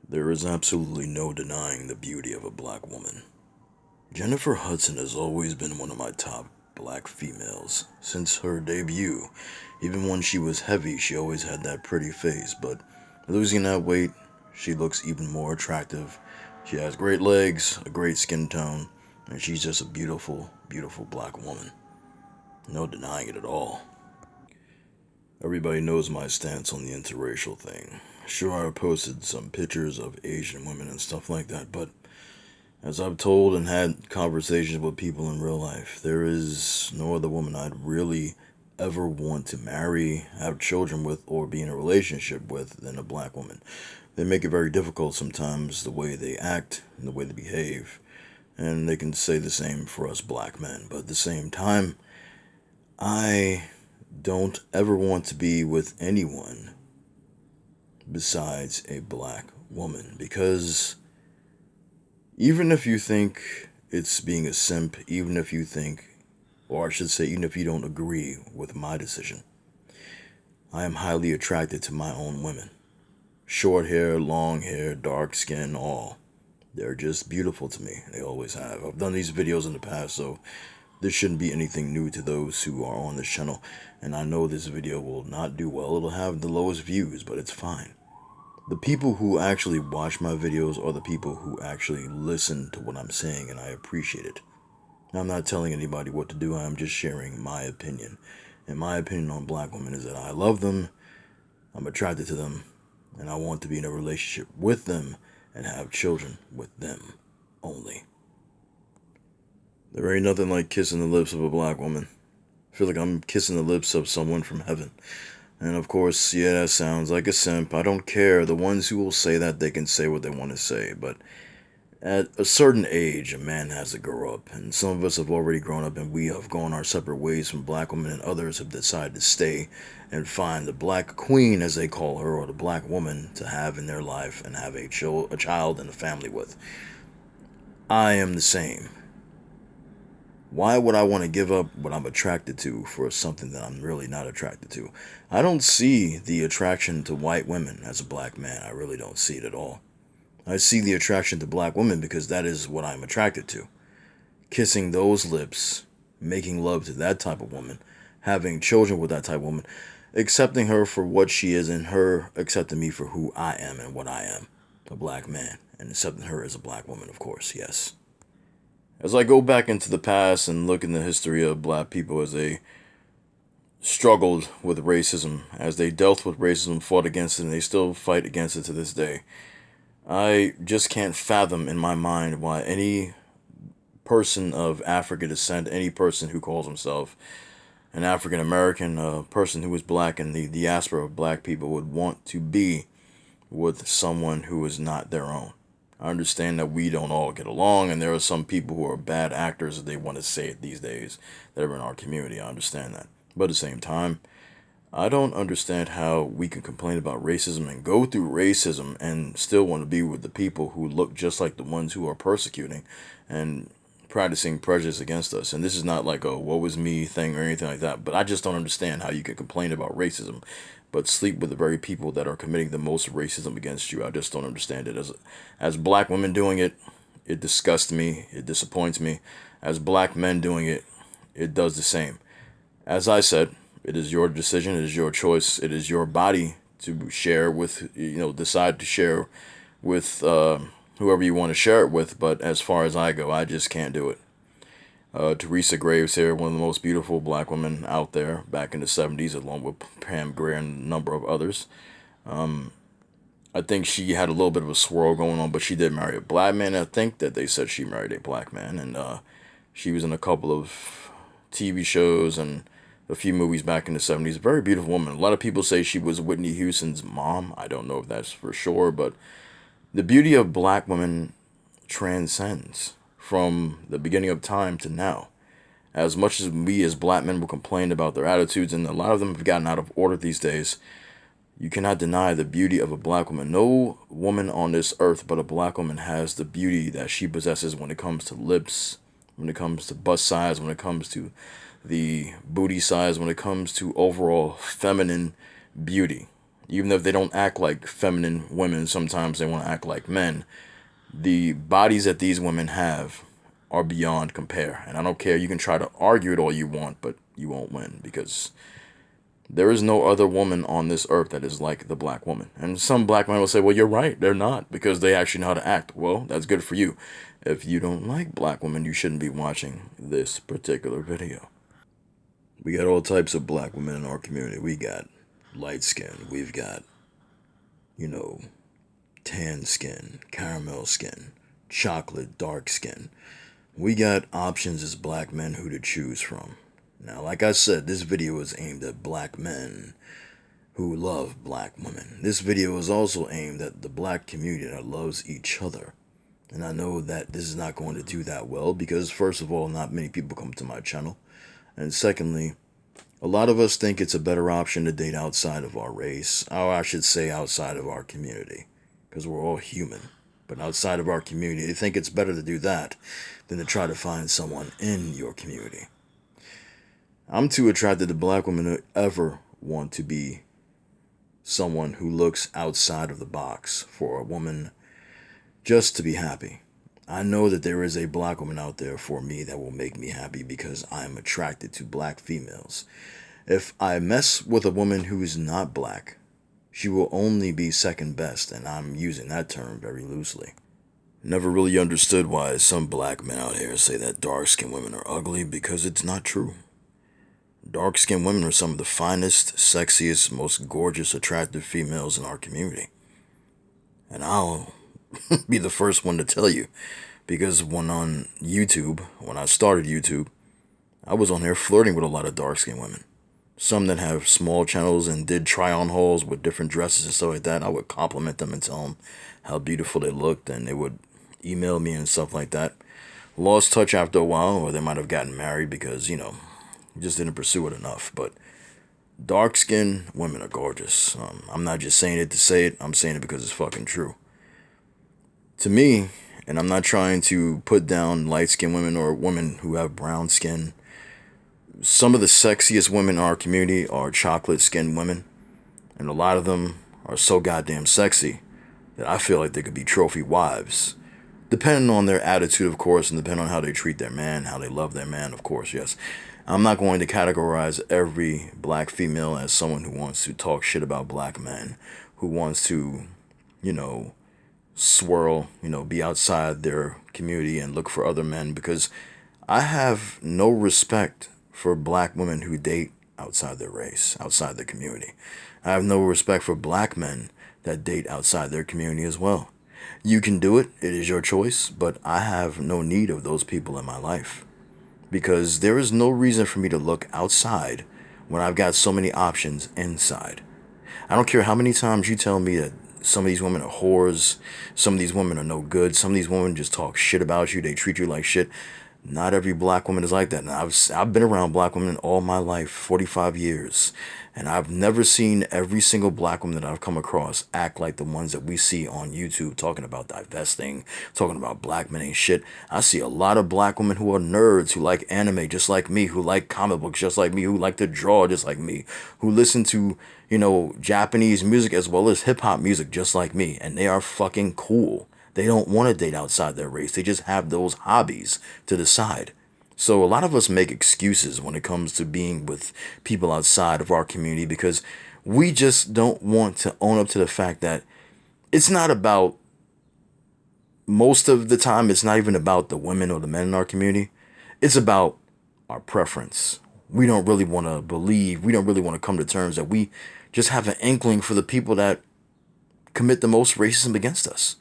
There is absolutely no denying the beauty of a black woman. Jennifer Hudson has always been one of my top black females since her debut. Even when she was heavy, she always had that pretty face, but losing that weight, she looks even more attractive. She has great legs, a great skin tone, and she's just a beautiful, beautiful black woman. No denying it at all. Everybody knows my stance on the interracial thing. Sure, I posted some pictures of Asian women and stuff like that, but as I've told and had conversations with people in real life, there is no other woman I'd really ever want to marry, have children with, or be in a relationship with than a black woman. They make it very difficult sometimes the way they act and the way they behave. And they can say the same for us black men. But at the same time, I don't ever want to be with anyone besides a black woman because even if you think it's being a simp, even if you think, or I should say, even if you don't agree with my decision, I am highly attracted to my own women. Short hair, long hair, dark skin, all. They're just beautiful to me. They always have. I've done these videos in the past, so this shouldn't be anything new to those who are on this channel. And I know this video will not do well. It'll have the lowest views, but it's fine. The people who actually watch my videos are the people who actually listen to what I'm saying, and I appreciate it. I'm not telling anybody what to do. I'm just sharing my opinion. And my opinion on black women is that I love them, I'm attracted to them, and I want to be in a relationship with them and have children with them only. There ain't nothing like kissing the lips of a black woman. I feel like I'm kissing the lips of someone from heaven. And of course, yeah, that sounds like a simp. I don't care. The ones who will say that, they can say what they want to say. But at a certain age, a man has to grow up. And some of us have already grown up and we have gone our separate ways from black women, and others have decided to stay and find the black queen, as they call her, or the black woman to have in their life and have a child and a family with. I am the same. Why would I want to give up what I'm attracted to for something that I'm really not attracted to? I don't see the attraction to white women as a black man. I really don't see it at all. I see the attraction to black women because that is what I'm attracted to. Kissing those lips, making love to that type of woman, having children with that type of woman, accepting her for what she is, and her accepting me for who I am and what I am, a black man, and accepting her as a black woman, of course, yes. As I go back into the past and look in the history of black people as they struggled with racism, as they dealt with racism, fought against it, and they still fight against it to this day, I just can't fathom in my mind why any person of African descent, any person who calls himself an African American, a person who is black in the diaspora of black people, would want to be with someone who is not their own. I understand that we don't all get along, and there are some people who are bad actors, as they want to say it these days, that are in our community. I understand that. But at the same time, I don't understand how we can complain about racism and go through racism and still want to be with the people who look just like the ones who are persecuting and practicing prejudice against us. And this is not like a woe is me thing or anything like that, but I just don't understand how you can complain about racism but sleep with the very people that are committing the most racism against you. I just don't understand it. As black women doing it, it disgusts me, it disappoints me. As black men doing it, it does the same. As I said, it is your decision, it is your choice, it is your body to share with, decide to share with whoever you want to share it with. But as far as I go, I just can't do it. Teresa Graves here, one of the most beautiful black women out there back in the 70s, along with Pam Grier and a number of others. I think she had a little bit of a swirl going on, but she did marry a black man. I think that they said she married a black man, and she was in a couple of TV shows and a few movies back in the 70s. A very beautiful woman. A lot of people say she was Whitney Houston's mom. I don't know if that's for sure, but the beauty of black women transcends from the beginning of time to now. As much as we as black men will complain about their attitudes, and a lot of them have gotten out of order these days, you cannot deny the beauty of a black woman. No woman on this earth but a black woman has the beauty that she possesses when it comes to lips, when it comes to bust size, when it comes to the booty size, when it comes to overall feminine beauty. Even if they don't act like feminine women, sometimes they want to act like men. The bodies that these women have are beyond compare. And I don't care, you can try to argue it all you want, but you won't win, because there is no other woman on this earth that is like the black woman. And some black men will say, well, you're right, they're not, because they actually know how to act. Well, that's good for you. If you don't like black women, you shouldn't be watching this particular video. We got all types of black women in our community. We got light skin, we've got, you know, tan skin, caramel skin, chocolate dark skin. We got options as black men who to choose from. Now, like I said, this video is aimed at black men who love black women. This video is also aimed at the black community that loves each other. And I know that this is not going to do that well because, first of all, not many people come to my channel. And secondly, a lot of us think it's a better option to date outside of our race, or I should say outside of our community, because we're all human. But outside of our community, they think it's better to do that than to try to find someone in your community. I'm too attracted to black women to ever want to be someone who looks outside of the box for a woman just to be happy. I know that there is a black woman out there for me that will make me happy because I'm attracted to black females. If I mess with a woman who is not black, she will only be second best, and I'm using that term very loosely. Never really understood why some black men out here say that dark-skinned women are ugly, because it's not true. Dark-skinned women are some of the finest, sexiest, most gorgeous, attractive females in our community. And I'll be the first one to tell you, because when I started YouTube, I was on there flirting with a lot of dark-skinned women. Some that have small channels and did try-on hauls with different dresses and stuff like that. I would compliment them and tell them how beautiful they looked, and they would email me and stuff like that. Lost touch after a while, or they might have gotten married because, just didn't pursue it enough. But dark-skinned women are gorgeous. I'm not just saying it to say it. I'm saying it because it's fucking true. To me, and I'm not trying to put down light-skinned women or women who have brown skin, some of the sexiest women in our community are chocolate-skinned women, and a lot of them are so goddamn sexy that I feel like they could be trophy wives. Depending on their attitude, of course, and depending on how they treat their man, how they love their man, of course, yes. I'm not going to categorize every black female as someone who wants to talk shit about black men, who wants to, swirl, be outside their community and look for other men, because I have no respect for black women who date outside their race, outside their community. I have no respect for black men that date outside their community as well. You can do it, it is your choice, but I have no need of those people in my life, because there is no reason for me to look outside when I've got so many options inside. I don't care how many times you tell me that some of these women are whores, some of these women are no good, some of these women just talk shit about you, they treat you like shit. Not every black woman is like that. Now, I've been around black women all my life, 45 years, and I've never seen every single black woman that I've come across act like the ones that we see on YouTube talking about divesting, talking about black men ain't shit. I see a lot of black women who are nerds, who like anime just like me, who like comic books just like me, who like to draw just like me, who listen to, Japanese music as well as hip-hop music just like me, and they are fucking cool. They don't want to date outside their race. They just have those hobbies to decide. So a lot of us make excuses when it comes to being with people outside of our community because we just don't want to own up to the fact that it's not about, most of the time, it's not even about the women or the men in our community. It's about our preference. We don't really want to believe, we don't really want to come to terms that we just have an inkling for the people that commit the most racism against us.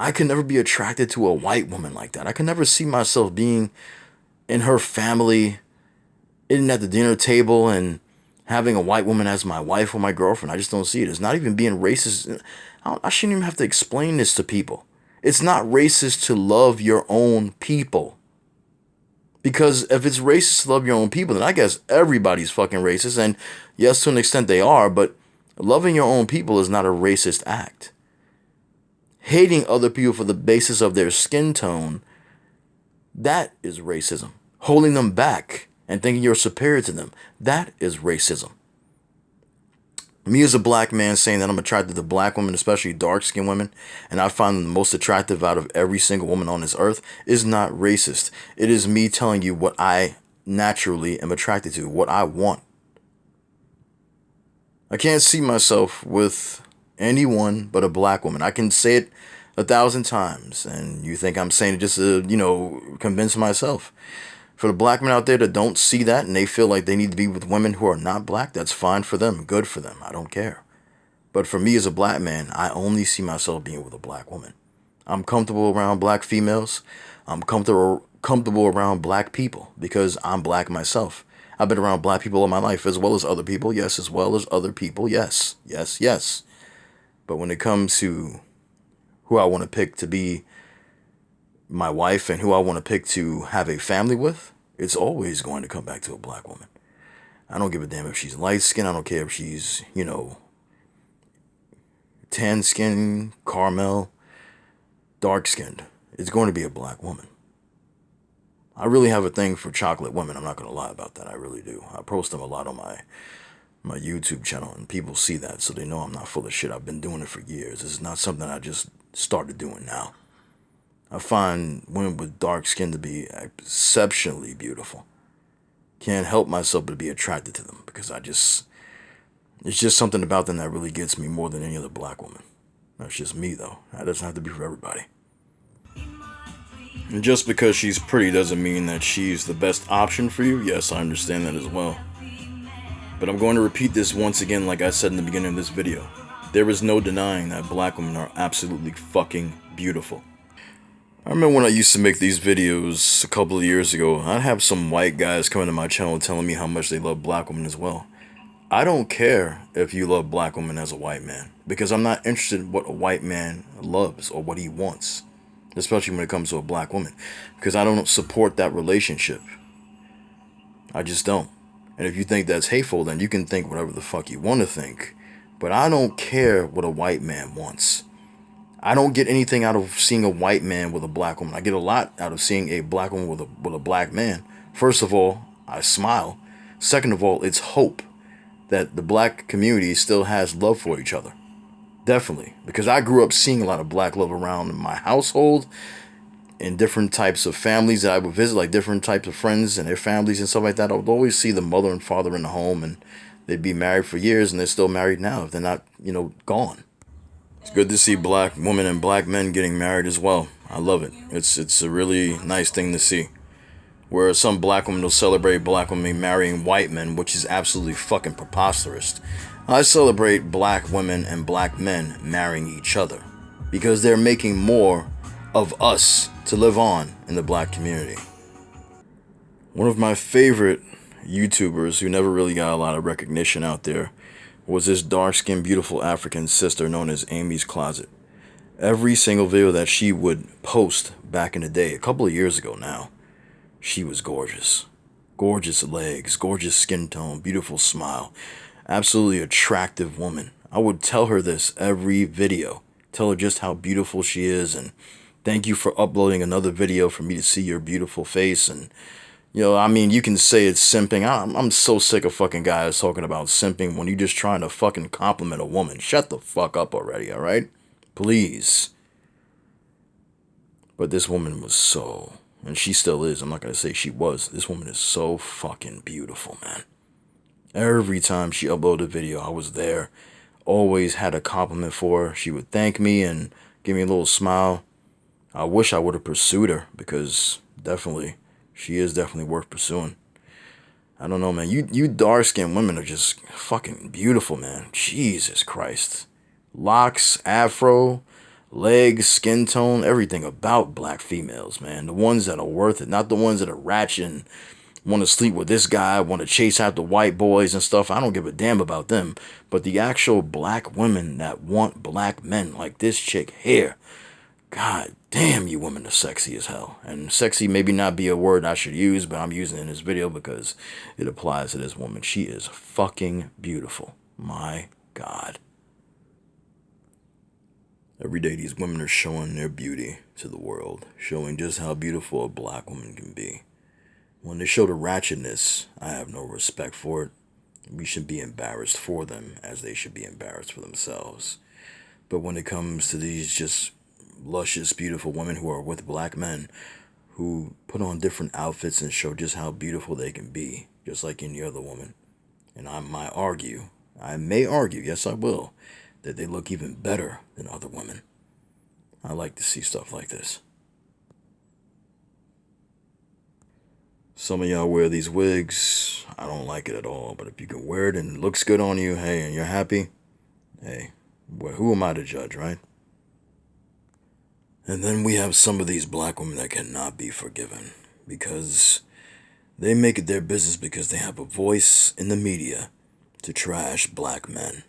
I could never be attracted to a white woman like that. I could never see myself being in her family, eating at the dinner table and having a white woman as my wife or my girlfriend. I just don't see it. It's not even being racist. I shouldn't even have to explain this to people. It's not racist to love your own people. Because if it's racist to love your own people, then I guess everybody's fucking racist. And yes, to an extent they are, but loving your own people is not a racist act. Hating other people for the basis of their skin tone, that is racism. Holding them back and thinking you're superior to them, that is racism. Me as a black man saying that I'm attracted to black women, especially dark-skinned women, and I find them the most attractive out of every single woman on this earth, is not racist. It is me telling you what I naturally am attracted to, what I want. I can't see myself with anyone but a black woman. I can say it 1,000 times, and you think I'm saying it just to, convince myself. For the black men out there that don't see that and they feel like they need to be with women who are not black, that's fine for them, good for them. I don't care. But for me as a black man, I only see myself being with a black woman. I'm comfortable around black females. I'm comfortable around black people because I'm black myself. I've been around black people all my life as well as other people. Yes, as well as other people. Yes, yes, yes. But when it comes to who I want to pick to be my wife and who I want to pick to have a family with, it's always going to come back to a black woman. I don't give a damn if she's light skinned. I don't care if she's, tan skin, caramel, dark skinned. It's going to be a black woman. I really have a thing for chocolate women. I'm not going to lie about that. I really do. I post them a lot on my YouTube channel, and people see that, so they know I'm not full of shit. I've been doing it for years. This is not something I just started doing now. I find women with dark skin to be exceptionally beautiful. Can't help myself but be attracted to them because it's just something about them that really gets me more than any other black woman. That's just me, though. That doesn't have to be for everybody. And just because she's pretty doesn't mean that she's the best option for you. Yes, I understand that as well. But I'm going to repeat this once again like I said in the beginning of this video. There is no denying that black women are absolutely fucking beautiful. I remember when I used to make these videos a couple of years ago, I'd have some white guys coming to my channel telling me how much they love black women as well. I don't care if you love black women as a white man, because I'm not interested in what a white man loves or what he wants, especially when it comes to a black woman, because I don't support that relationship. I just don't. And if you think that's hateful, then you can think whatever the fuck you want to think, but I don't care what a white man wants. I don't get anything out of seeing a white man with a black woman. I get a lot out of seeing a black woman with a black man. First of all, I smile. Second of all, it's hope that the black community still has love for each other. Definitely. Because I grew up seeing a lot of black love around my household, in different types of families that I would visit, like different types of friends and their families and stuff like that. I would always see the mother and father in the home, and they'd be married for years, and they're still married now if they're not, gone. It's good to see black women and black men getting married as well. I love it. It's a really nice thing to see. Whereas some black women will celebrate black women marrying white men, which is absolutely fucking preposterous. I celebrate black women and black men marrying each other because they're making more of us to live on in the black community. One of my favorite YouTubers who never really got a lot of recognition out there was this dark-skinned, beautiful African sister known as Amy's Closet. Every single video that she would post back in the day, a couple of years ago now, she was gorgeous. Gorgeous legs, gorgeous skin tone, beautiful smile. Absolutely attractive woman. I would tell her this every video. Tell her just how beautiful she is, and thank you for uploading another video for me to see your beautiful face. And you can say it's simping. I'm so sick of fucking guys talking about simping when you're just trying to fucking compliment a woman. Shut the fuck up already, alright? Please. But this woman was so, and she still is, I'm not going to say she was, this woman is so fucking beautiful, man. Every time she uploaded a video, I was there. Always had a compliment for her. She would thank me and give me a little smile. I wish I would have pursued her, because she is definitely worth pursuing. I don't know, man. You dark-skinned women are just fucking beautiful, man. Jesus Christ. Locks, afro, legs, skin tone, everything about black females, man. The ones that are worth it, not the ones that are ratchet and want to sleep with this guy, want to chase after white boys and stuff. I don't give a damn about them. But the actual black women that want black men, like this chick here, God damn, you women are sexy as hell. And sexy maybe not be a word I should use, but I'm using it in this video because it applies to this woman. She is fucking beautiful. My God. Every day these women are showing their beauty to the world, showing just how beautiful a black woman can be. When they show the ratchetness, I have no respect for it. We should be embarrassed for them as they should be embarrassed for themselves. But when it comes to these just luscious, beautiful women who are with black men who put on different outfits and show just how beautiful they can be, just like any other woman, and I may argue, yes I will, that they look even better than other women. I like to see stuff like this. Some of y'all wear these wigs. I don't like it at all, but if you can wear it and it looks good on you, hey, and you're happy, hey, well, who am I to judge, right? And then we have some of these black women that cannot be forgiven because they make it their business because they have a voice in the media to trash black men.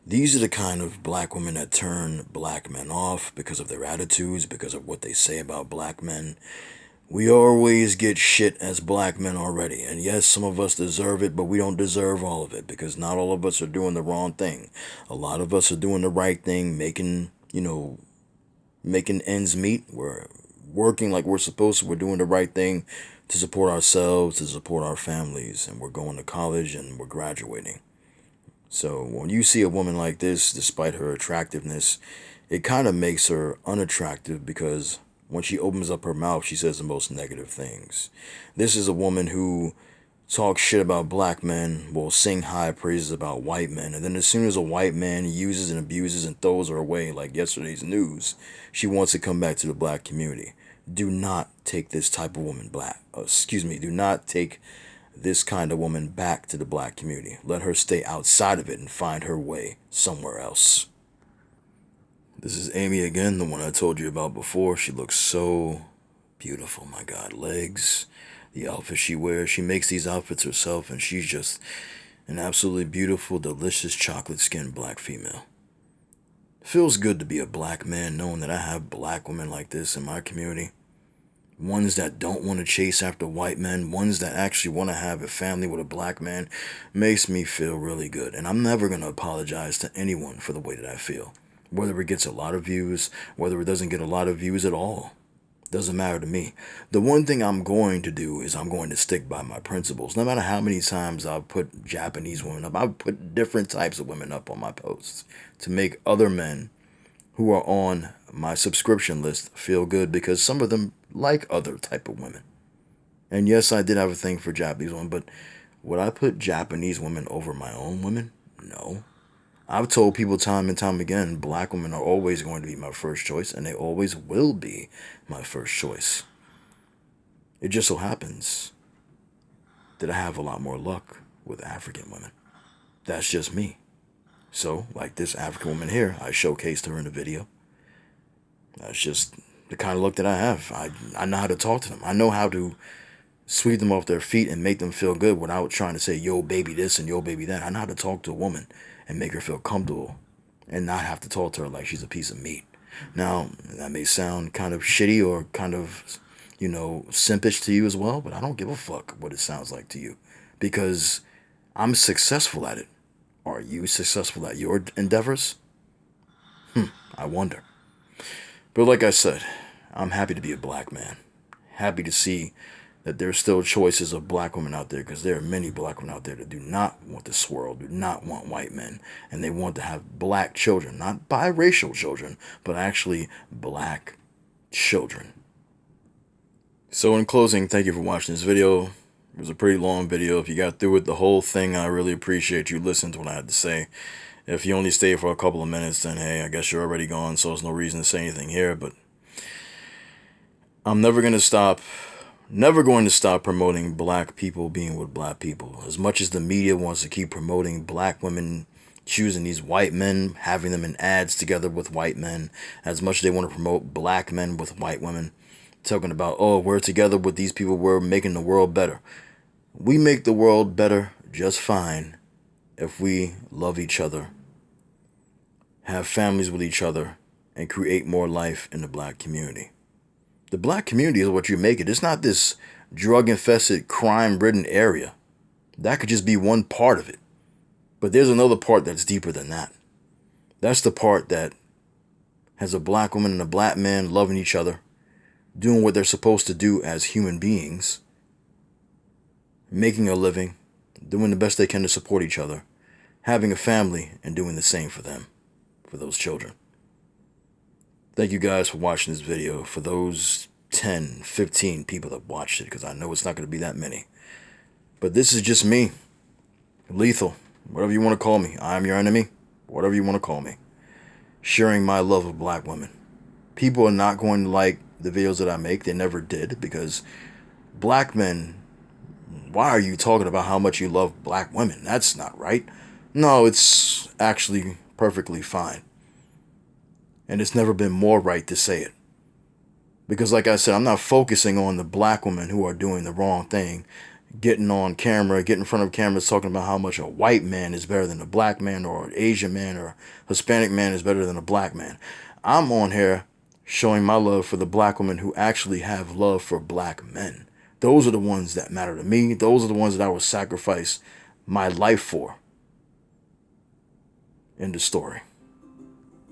These are the kind of black women that turn black men off because of their attitudes, because of what they say about black men. We always get shit as black men already. And yes, some of us deserve it, but we don't deserve all of it because not all of us are doing the wrong thing. A lot of us are doing the right thing, making ends meet. We're working like we're supposed to. We're doing the right thing to support ourselves, to support our families, and we're going to college and we're graduating. So when you see a woman like this, despite her attractiveness, it kind of makes her unattractive because when she opens up her mouth, she says the most negative things. This is a woman who talks shit about black men, will sing high praises about white men, and then as soon as a white man uses and abuses and throws her away like yesterday's news, she wants to come back to the black community. Do not take this type of woman do not take this kind of woman back to the black community. Let her stay outside of it and find her way somewhere else. This is Amy again, the one I told you about before. She looks so beautiful, my God. Legs, the outfit she wears. She makes these outfits herself, and she's just an absolutely beautiful, delicious, chocolate-skinned black female. It feels good to be a black man knowing that I have black women like this in my community. Ones that don't want to chase after white men, ones that actually want to have a family with a black man, makes me feel really good. And I'm never going to apologize to anyone for the way that I feel. Whether it gets a lot of views, whether it doesn't get a lot of views at all, doesn't matter to me. The one thing I'm going to do is I'm going to stick by my principles. No matter how many times I've put Japanese women up, I've put different types of women up on my posts to make other men who are on my subscription list feel good because some of them like other type of women. And yes, I did have a thing for Japanese women, but would I put Japanese women over my own women? No. I've told people time and time again, black women are always going to be my first choice, and they always will be my first choice. It just so happens that I have a lot more luck with African women. That's just me. So, like this African woman here, I showcased her in the video. That's just the kind of look that I have. I know how to talk to them. I know how to sweep them off their feet and make them feel good without trying to say, yo, baby this and yo, baby that. I know how to talk to a woman and make her feel comfortable and not have to talk to her like she's a piece of meat. Now, that may sound kind of shitty or kind of, simpish to you as well, but I don't give a fuck what it sounds like to you because I'm successful at it. Are you successful at your endeavors? I wonder. But like I said, I'm happy to be a black man. Happy to see that there's still choices of black women out there because there are many black women out there that do not want this world, do not want white men, and they want to have black children, not biracial children, but actually black children. So in closing, thank you for watching this video. It was a pretty long video. If you got through it, the whole thing, I really appreciate you listening to what I had to say. If you only stayed for a couple of minutes, then hey, I guess you're already gone, so there's no reason to say anything here, but I'm never going to stop promoting black people being with black people. As much as the media wants to keep promoting black women choosing these white men, having them in ads together with white men, as much as they want to promote black men with white women, talking about, oh, we're together with these people, we're making the world better. We make the world better just fine if we love each other, have families with each other, and create more life in the black community. The black community is what you make it. It's not this drug-infested, crime-ridden area. That could just be one part of it. But there's another part that's deeper than that. That's the part that has a black woman and a black man loving each other, doing what they're supposed to do as human beings, making a living, doing the best they can to support each other, having a family, and doing the same for them, for those children. Thank you guys for watching this video. For those 10, 15 people that watched it, because I know it's not going to be that many. But this is just me, Lethal, whatever you want to call me. I'm your enemy, whatever you want to call me. Sharing my love of black women. People are not going to like the videos that I make. They never did, because black men, why are you talking about how much you love black women? That's not right. No, it's actually perfectly fine. And it's never been more right to say it. Because like I said, I'm not focusing on the black women who are doing the wrong thing, getting on camera, getting in front of cameras, talking about how much a white man is better than a black man, or an Asian man or Hispanic man is better than a black man. I'm on here showing my love for the black women who actually have love for black men. Those are the ones that matter to me. Those are the ones that I will sacrifice my life for. End of story.